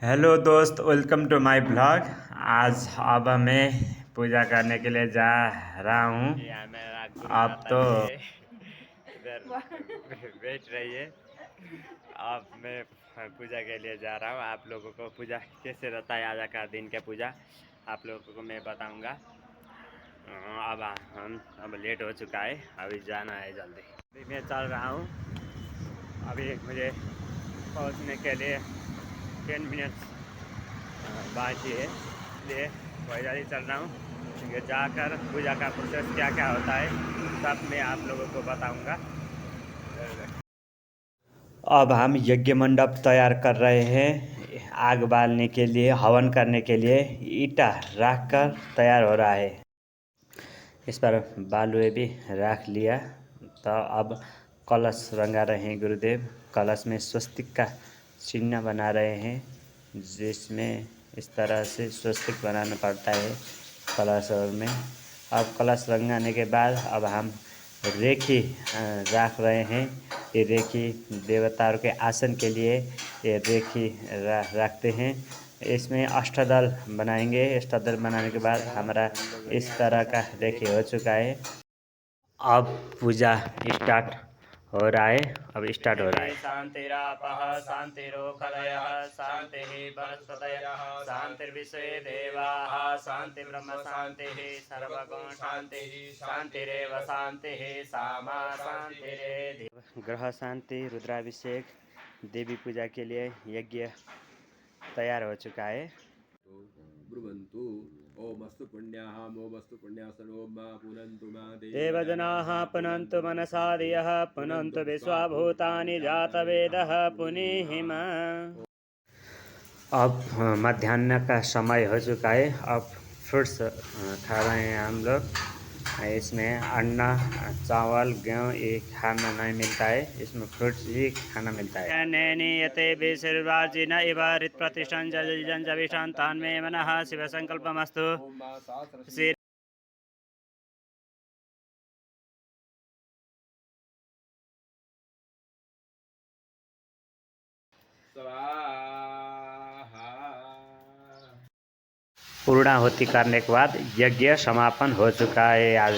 Hello दोस्त, welcome to my blog. आज अब मैं पूजा करने के लिए जा रहा हूँ। अब तो इधर बैठ रही है। अब मैं पूजा के लिए जा रहा हूँ। आप लोगों को पूजा कैसे रहता है आज का दिन का पूजा आप लोगों को मैं बताऊंगा। अब लेट हो चुका है, अभी जाना है जल्दी। अभी मैं चल रहा हूँ। अभी मुझे पहुँचने के लिए 10 मिनट बाकी है, इसलिए पैदल ही चल रहा हूँ क्योंकि जाकर पूजा का प्रोसेस क्या क्या होता है सब मैं आप लोगों को बताऊंगा। अब हम यज्ञ मंडप तैयार कर रहे हैं। आग बालने के लिए, हवन करने के लिए ईटा रख कर तैयार हो रहा है। इस पर बालुए भी रख लिया। तो अब कलश रंगा रहे हैं गुरुदेव। कलश में स्वस्तिक का चिन्ह बना रहे हैं, जिसमें इस तरह से स्वस्तिक बनाना पड़ता है कलश में। अब कलश रंगाने के बाद अब हम रेखी रख रहे हैं। ये रेखी देवताओं के आसन के लिए ये रेखी रखते हैं। इसमें अष्टदल बनाएंगे। अष्टदल बनाने के बाद हमारा इस तरह का रेखी हो चुका है। अब पूजा स्टार्ट हो रहा है। अब स्टार्ट हो रहा है। शांतिरापः शांतिरोखलयः शांतिः वनस्पतयः शांतिर्विश्वे देवाः शांति ब्रह्म शांतिः सर्वगुण शांतिः शांतिरेव शांतिः सामा शांतिरेधि। ग्रह शांति, रुद्राभिषेक, देवी पूजा के लिए यज्ञ तैयार हो चुका है। ब्रुवन्तु ओमस्तु पुण्याः ओमस्तु पुण्यासन ओम मा पुनन्तु मा देवजनाः पुनन्तु मनसा धियः पुनन्तु विश्वभूतानि जातवेदः पुनीहिमा। अब मध्याह्न का समय हो चुका है। अब फ्रूट्स खा रहे हैं हम लोग। इसमें अन्ना, चावल, गेहूँ ये खाना नहीं मिलता है, इसमें फ्रूट्स ही खाना मिलता है। नियते विशिर्वाजिन इव हृत्प्रतिष्ठं जविषं तान्मे मनः शिवसङ्कल्पमस्तु। श्री पूर्णाहुति करने के बाद यज्ञ समापन हो चुका है आज।